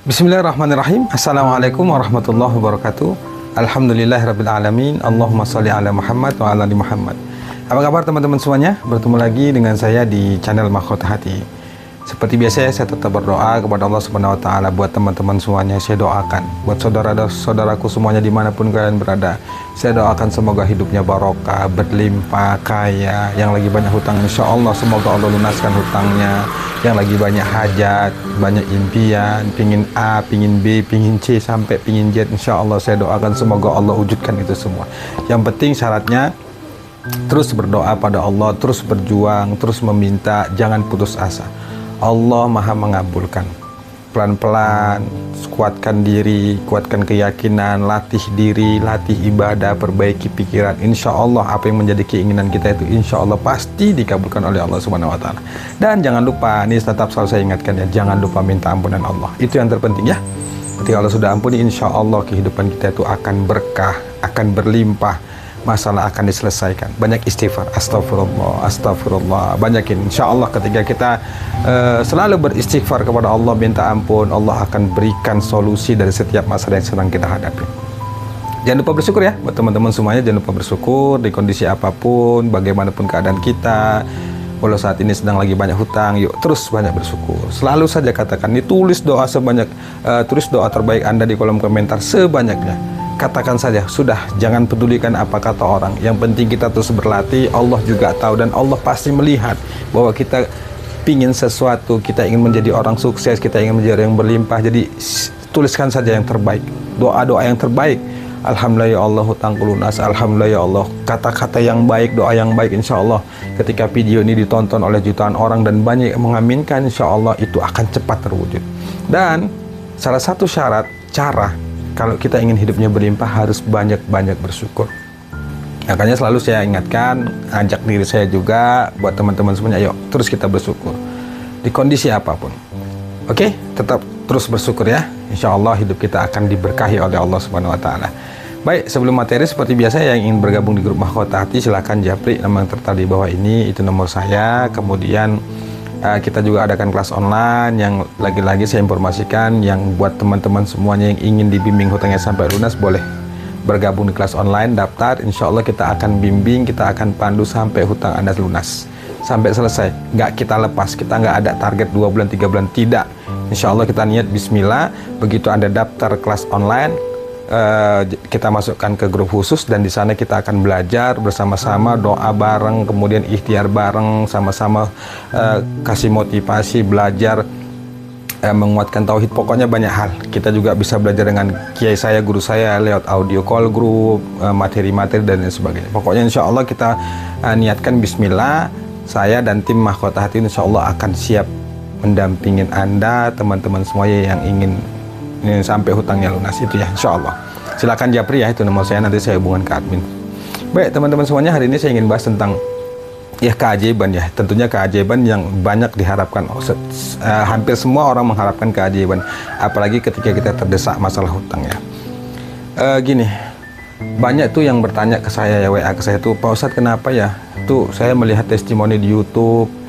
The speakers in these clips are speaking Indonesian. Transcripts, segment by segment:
Bismillahirrahmanirrahim. Assalamualaikum warahmatullahi wabarakatuh. Alhamdulillahirabbil alamin. Allahumma shalli ala Muhammad wa ala ali Muhammad. Apa kabar teman-teman semuanya? Bertemu lagi dengan saya di channel Mahkota Hati. Seperti biasa saya tetap berdoa kepada Allah Subhanahu wa taala buat teman-teman semuanya. Saya doakan buat saudara-saudaraku semuanya dimanapun kalian berada. Saya doakan semoga hidupnya barokah, berlimpah, kaya. Yang lagi banyak hutang, insya Allah semoga Allah lunaskan hutangnya. Yang lagi banyak hajat, banyak impian, pingin A, pingin B, pingin C, sampai pingin Z, insya Allah saya doakan semoga Allah wujudkan itu semua. Yang penting syaratnya terus berdoa pada Allah, terus berjuang, terus meminta, jangan putus asa. Allah maha mengabulkan. Pelan-pelan kuatkan diri, kuatkan keyakinan, latih diri, latih ibadah, perbaiki pikiran. Insya Allah apa yang menjadi keinginan kita itu insya Allah pasti dikabulkan oleh Allah Subhanahu wa taala. Dan jangan lupa, ini tetap selalu saya ingatkan ya, jangan lupa minta ampunan Allah. Itu yang terpenting ya. Ketika Allah sudah ampuni, insya Allah kehidupan kita itu akan berkah, akan berlimpah, masalah akan diselesaikan. Banyak istighfar, astagfirullah, astagfirullah, banyakin. Insya Allah ketika kita selalu beristighfar kepada Allah, minta ampun, Allah akan berikan solusi dari setiap masalah yang sedang kita hadapi. Jangan lupa bersyukur ya buat teman-teman semuanya. Jangan lupa bersyukur di kondisi apapun, bagaimanapun keadaan kita. Walau saat ini sedang lagi banyak hutang, yuk terus banyak bersyukur. Selalu saja katakan, tulis doa sebanyak, tulis doa terbaik Anda di kolom komentar sebanyaknya. Katakan saja, sudah, jangan pedulikan apa kata orang. Yang penting kita terus berlatih. Allah juga tahu dan Allah pasti melihat bahwa kita pingin sesuatu, kita ingin menjadi orang sukses, kita ingin menjadi orang yang berlimpah. Jadi tuliskan saja yang terbaik, doa-doa yang terbaik. Alhamdulillah ya Allah hutangku lunas, alhamdulillah ya Allah, kata-kata yang baik, doa yang baik. Insya Allah ketika video ini ditonton oleh jutaan orang dan banyak yang mengaminkan, insya Allah itu akan cepat terwujud. Dan salah satu syarat, cara kalau kita ingin hidupnya berlimpah harus banyak-banyak bersyukur. Makanya selalu saya ingatkan, ajak diri saya juga buat teman-teman semuanya, ayo terus kita bersyukur di kondisi apapun. Oke, tetap terus bersyukur ya. Insya Allah hidup kita akan diberkahi oleh Allah Subhanahu wa taala. Baik, sebelum materi seperti biasa, yang ingin bergabung di grup Mahkota Hati silahkan japri nama yang tertera di bawah ini, itu nomor saya. Kemudian kita juga adakan kelas online yang lagi-lagi saya informasikan, yang buat teman-teman semuanya yang ingin dibimbing hutangnya sampai lunas boleh bergabung di kelas online, daftar. Insya Allah kita akan bimbing, kita akan pandu sampai hutang Anda lunas, sampai selesai. Nggak kita lepas, kita nggak ada target 2 bulan 3 bulan, tidak. Insya Allah kita niat bismillah, begitu Anda daftar kelas online, kita masukkan ke grup khusus dan di sana kita akan belajar bersama-sama, doa bareng, kemudian ikhtiar bareng, sama-sama kasih motivasi, belajar menguatkan tauhid. Pokoknya banyak hal. Kita juga bisa belajar dengan kiai saya, guru saya lewat audio call group, materi-materi dan lain sebagainya. Pokoknya insya Allah kita niatkan bismillah, saya dan tim Mahkota Hati insya Allah akan siap mendampingin Anda, teman-teman semuanya yang ingin sampai hutangnya lunas itu ya, insya Allah. Silakan japri ya, itu nomor saya, nanti saya hubungan ke admin. Baik teman-teman semuanya, hari ini saya ingin bahas tentang ya keajaiban ya. Tentunya keajaiban yang banyak diharapkan. Hampir semua orang mengharapkan keajaiban, apalagi ketika kita terdesak masalah hutang ya. Gini, banyak tuh yang bertanya ke saya ya, WA ke saya tuh, Pak Ustadz kenapa ya? Tuh saya melihat testimoni di YouTube,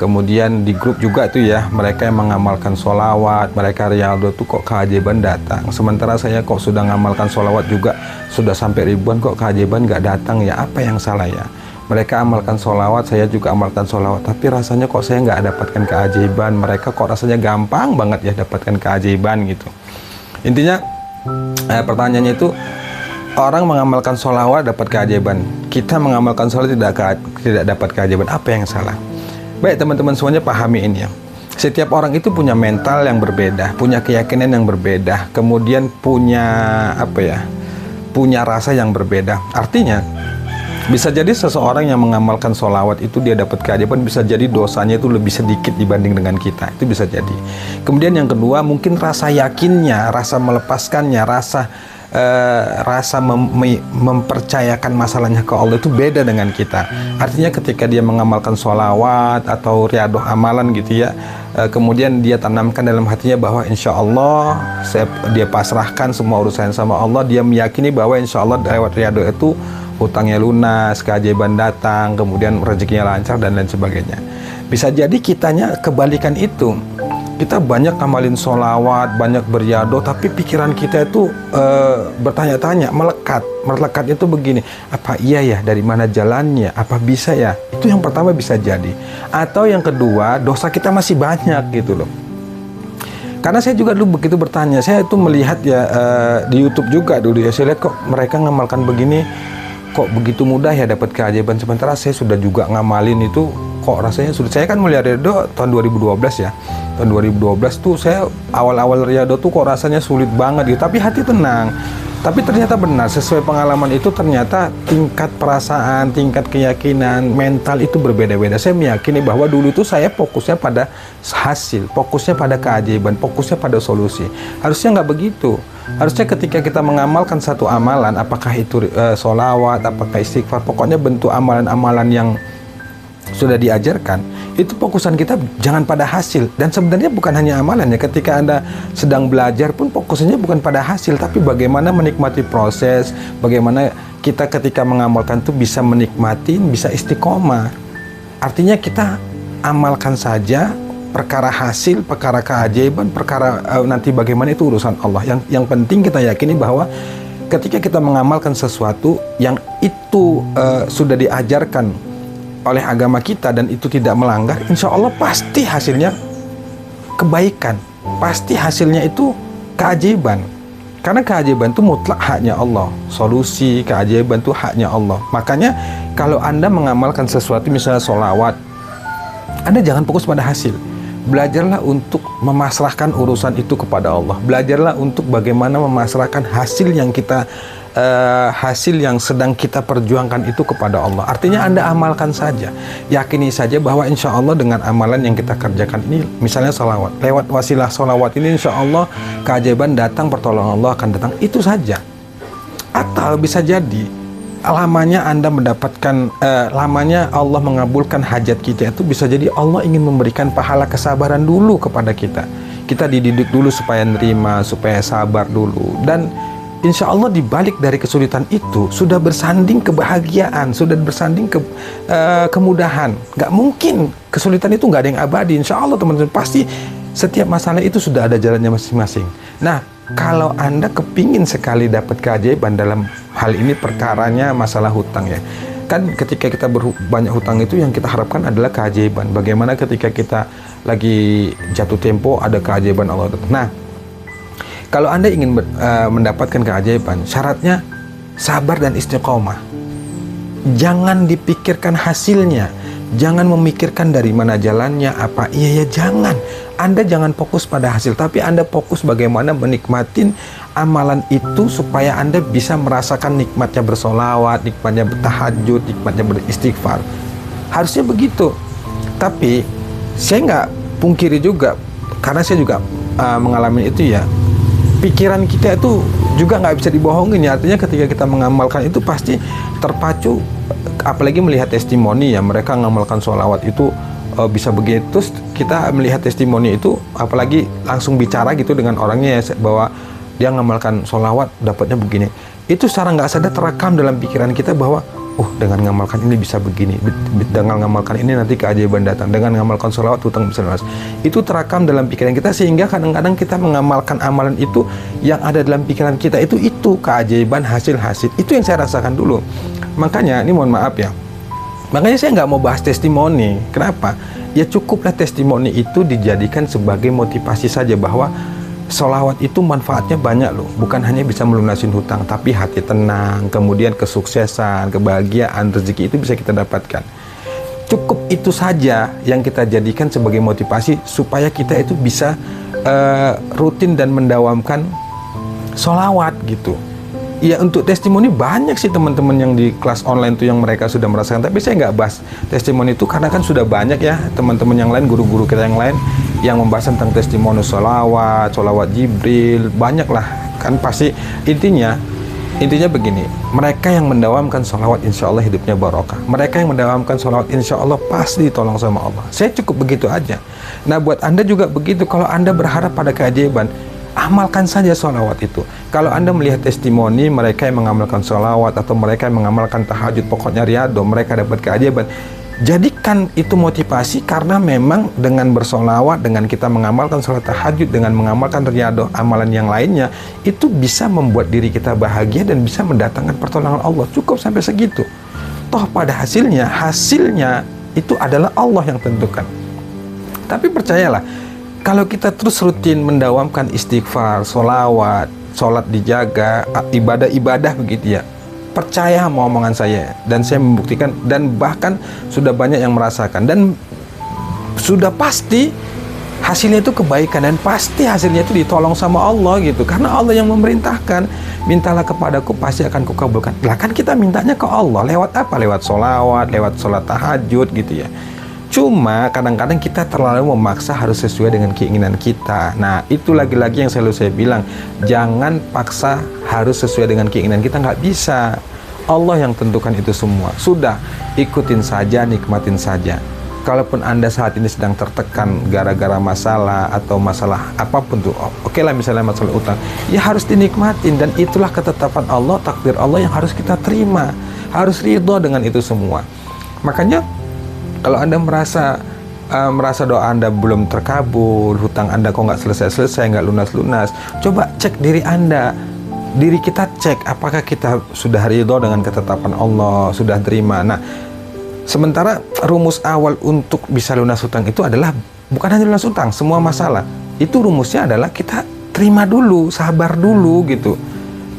kemudian di grup juga tuh ya, mereka yang mengamalkan sholawat, mereka riyadhah tuh kok keajaiban datang. Sementara saya kok sudah mengamalkan sholawat juga, sudah sampai ribuan, kok keajaiban nggak datang ya? Apa yang salah ya? Mereka amalkan sholawat, saya juga amalkan sholawat, tapi rasanya kok saya nggak dapatkan keajaiban. Mereka kok rasanya gampang banget ya dapatkan keajaiban gitu. Intinya pertanyaannya itu, orang mengamalkan sholawat dapat keajaiban, kita mengamalkan sholawat tidak dapat keajaiban. Apa yang salah? Baik teman-teman semuanya, pahami ini ya. Setiap orang itu punya mental yang berbeda, punya keyakinan yang berbeda, kemudian punya punya rasa yang berbeda. Artinya bisa jadi seseorang yang mengamalkan sholawat itu dia dapat keajaiban, bisa jadi dosanya itu lebih sedikit dibanding dengan kita, itu bisa jadi. Kemudian yang kedua, mungkin rasa yakinnya, rasa melepaskannya, rasa mempercayakan masalahnya ke Allah itu beda dengan kita. Artinya ketika dia mengamalkan sholawat atau riyadhah amalan gitu ya, kemudian dia tanamkan dalam hatinya bahwa insya Allah dia pasrahkan semua urusan sama Allah, dia meyakini bahwa insya Allah lewat riyadhah itu hutangnya lunas, keajaiban datang, kemudian rezekinya lancar dan lain sebagainya. Bisa jadi kitanya kebalikan itu. Kita banyak ngamalin sholawat, banyak beriado, tapi pikiran kita itu bertanya-tanya, melekat itu begini, apa iya ya, dari mana jalannya, apa bisa ya? Itu yang pertama bisa jadi. Atau yang kedua, dosa kita masih banyak gitu loh. Karena saya juga dulu begitu bertanya, saya itu melihat ya di YouTube juga dulu ya, saya lihat kok mereka ngamalkan begini, kok begitu mudah ya dapat keajaiban, sementara saya sudah juga ngamalin itu kok rasanya sudah. Saya kan mulai riyadhah tahun 2012 ya. Tahun 2012 tuh saya awal-awal riyadhah tuh kok rasanya sulit banget gitu, tapi hati tenang. Tapi ternyata benar, sesuai pengalaman itu ternyata tingkat perasaan, tingkat keyakinan, mental itu berbeda-beda. Saya meyakini bahwa dulu itu saya fokusnya pada hasil, fokusnya pada keajaiban, fokusnya pada solusi. Harusnya nggak begitu. Harusnya ketika kita mengamalkan satu amalan, apakah itu sholawat, apakah istighfar, pokoknya bentuk amalan-amalan yang sudah diajarkan, itu fokusan kita jangan pada hasil. Dan sebenarnya bukan hanya amalannya, ketika Anda sedang belajar pun fokusnya bukan pada hasil, tapi bagaimana menikmati proses, bagaimana kita ketika mengamalkan itu bisa menikmati, bisa istiqomah. Artinya kita amalkan saja, perkara hasil, perkara keajaiban, perkara nanti bagaimana itu urusan Allah. Yang penting kita yakini bahwa ketika kita mengamalkan sesuatu yang itu sudah diajarkan oleh agama kita dan itu tidak melanggar, insya Allah pasti hasilnya kebaikan, pasti hasilnya itu keajaiban. Karena keajaiban itu mutlak haknya Allah, solusi keajaiban itu haknya Allah. Makanya kalau Anda mengamalkan sesuatu, misalnya sholawat, Anda jangan fokus pada hasil. Belajarlah untuk memasrahkan urusan itu kepada Allah. Belajarlah untuk bagaimana memasrahkan hasil yang kita hasil yang sedang kita perjuangkan itu kepada Allah. Artinya Anda amalkan saja, yakini saja bahwa insya Allah dengan amalan yang kita kerjakan ini, misalnya sholawat, lewat wasilah sholawat ini insya Allah keajaiban datang, pertolongan Allah akan datang. Itu saja. Atau bisa jadi lamanya Anda mendapatkan lamanya Allah mengabulkan hajat kita itu bisa jadi Allah ingin memberikan pahala kesabaran dulu kepada kita. Kita dididik dulu supaya nerima, supaya sabar dulu, dan insya Allah dibalik dari kesulitan itu sudah bersanding kebahagiaan, sudah bersanding kemudahan. Gak mungkin kesulitan itu gak ada yang abadi. Insya Allah teman-teman, pasti setiap masalah itu sudah ada jalannya masing-masing. Nah, kalau Anda kepingin sekali dapat keajaiban dalam hal ini, perkaranya masalah hutang ya. Kan ketika kita banyak hutang itu yang kita harapkan adalah keajaiban. Bagaimana ketika kita lagi jatuh tempo ada keajaiban Allah. Nah, kalau Anda ingin mendapatkan keajaiban, syaratnya sabar dan istiqomah. Jangan dipikirkan hasilnya, jangan memikirkan dari mana jalannya, apa iya ya, jangan. Anda jangan fokus pada hasil, tapi Anda fokus bagaimana menikmatin amalan itu supaya Anda bisa merasakan nikmatnya bersolawat, nikmatnya bertahajud, nikmatnya beristighfar. Harusnya begitu. Tapi saya nggak pungkiri juga, karena saya juga mengalami itu ya. Pikiran kita itu juga nggak bisa dibohongin ya. Artinya ketika kita mengamalkan itu pasti terpacu, apalagi melihat testimoni ya, mereka mengamalkan sholawat itu bisa begitu. Terus kita melihat testimoni itu, apalagi langsung bicara gitu dengan orangnya ya, bahwa dia mengamalkan sholawat dapatnya begini. Itu secara nggak sadar terekam dalam pikiran kita bahwa dengan ngamalkan ini bisa begini, dengan ngamalkan ini nanti keajaiban datang, dengan ngamalkan sholawat hutang bisa lunas. Itu terekam dalam pikiran kita, sehingga kadang-kadang kita mengamalkan amalan itu yang ada dalam pikiran kita itu keajaiban, hasil-hasil. Itu yang saya rasakan dulu. Makanya ini mohon maaf ya, makanya saya nggak mau bahas testimoni. Kenapa? Ya cukuplah testimoni itu dijadikan sebagai motivasi saja bahwa sholawat itu manfaatnya banyak loh, bukan hanya bisa melunasin hutang, tapi hati tenang, kemudian kesuksesan, kebahagiaan, rezeki itu bisa kita dapatkan. Cukup itu saja yang kita jadikan sebagai motivasi supaya kita itu bisa rutin dan mendawamkan sholawat gitu. Ya untuk testimoni banyak sih teman-teman yang di kelas online tuh yang mereka sudah merasakan, tapi saya nggak bahas testimoni itu karena kan sudah banyak ya teman-teman yang lain, guru-guru kita yang lain yang membahas tentang testimoni sholawat Jibril, banyak lah kan. Pasti intinya begini, mereka yang mendawamkan sholawat insya Allah hidupnya barokah, mereka yang mendawamkan sholawat insya Allah pasti ditolong sama Allah. Saya cukup begitu aja. Nah buat Anda juga begitu, kalau Anda berharap pada keajaiban, amalkan saja sholawat itu. Kalau Anda melihat testimoni mereka yang mengamalkan sholawat atau mereka yang mengamalkan tahajud, pokoknya riyadhah, mereka dapat keajaiban, Jadikan itu motivasi, karena memang dengan bersolawat, dengan kita mengamalkan sholat tahajud, dengan mengamalkan riyadhah amalan yang lainnya, itu bisa membuat diri kita bahagia dan bisa mendatangkan pertolongan Allah. Cukup sampai segitu. Toh pada hasilnya itu adalah Allah yang tentukan. Tapi percayalah, kalau kita terus rutin mendawamkan istighfar, solawat, sholat dijaga, ibadah-ibadah begitu ya, percaya sama omongan saya, dan saya membuktikan, dan bahkan sudah banyak yang merasakan, dan sudah pasti hasilnya itu kebaikan, dan pasti hasilnya itu ditolong sama Allah gitu, karena Allah yang memerintahkan, mintalah kepadaku pasti akan kukabulkan. Lah kan kita mintanya ke Allah lewat apa? Lewat solawat, lewat sholat tahajud gitu ya. Cuma kadang-kadang kita terlalu memaksa harus sesuai dengan keinginan kita. Nah, itu lagi-lagi yang selalu saya bilang, jangan paksa harus sesuai dengan keinginan kita, nggak bisa. Allah yang tentukan itu semua. Sudah, ikutin saja, nikmatin saja. Kalaupun Anda saat ini sedang tertekan gara-gara masalah atau masalah apapun tuh, oke lah, misalnya masalah utang, ya harus dinikmatin, dan itulah ketetapan Allah, takdir Allah yang harus kita terima. Harus ridho dengan itu semua. Makanya kalau Anda merasa doa Anda belum terkabul, hutang Anda kok nggak selesai-selesai, nggak lunas-lunas, coba cek diri Anda. Diri kita cek, apakah kita sudah ridho dengan ketetapan Allah, sudah terima. Nah, sementara rumus awal untuk bisa lunas hutang itu adalah bukan hanya lunas hutang, semua masalah. Itu rumusnya adalah kita terima dulu, sabar dulu gitu.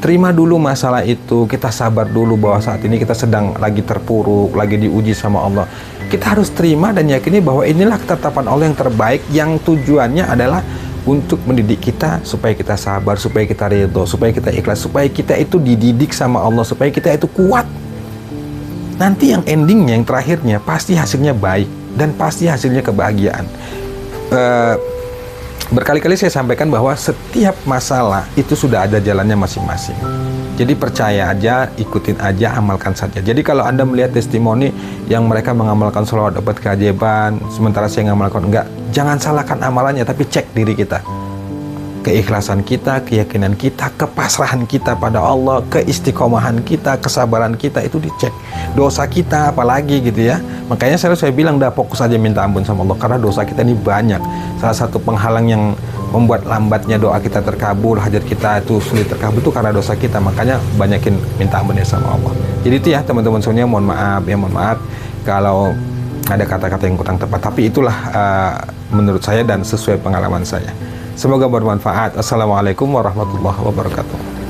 Terima dulu masalah itu, kita sabar dulu bahwa saat ini kita sedang lagi terpuruk, lagi diuji sama Allah. Kita harus terima dan yakini bahwa inilah ketetapan Allah yang terbaik, yang tujuannya adalah untuk mendidik kita supaya kita sabar, supaya kita ridho, supaya kita ikhlas, supaya kita itu dididik sama Allah, supaya kita itu kuat. Nanti yang endingnya, yang terakhirnya pasti hasilnya baik dan pasti hasilnya kebahagiaan. Berkali-kali saya sampaikan bahwa setiap masalah itu sudah ada jalannya masing-masing. Jadi percaya aja, ikutin aja, amalkan saja. Jadi kalau Anda melihat testimoni yang mereka mengamalkan sholawat dapat keajaiban, sementara saya ngamalkan enggak, jangan salahkan amalannya, tapi cek diri kita. Keikhlasan kita, keyakinan kita, kepasrahan kita pada Allah, keistiqomahan kita, kesabaran kita itu dicek. Dosa kita apalagi gitu ya. Makanya saya bilang, dah fokus aja minta ampun sama Allah, karena dosa kita ini banyak. Salah satu penghalang yang membuat lambatnya doa kita terkabul, hajat kita itu sulit terkabul itu karena dosa kita. Makanya banyakin minta ampun ya sama Allah. Jadi itu ya teman-teman semuanya, mohon maaf kalau ada kata-kata yang kurang tepat, tapi itulah menurut saya dan sesuai pengalaman saya. Semoga bermanfaat. Assalamualaikum warahmatullahi wabarakatuh.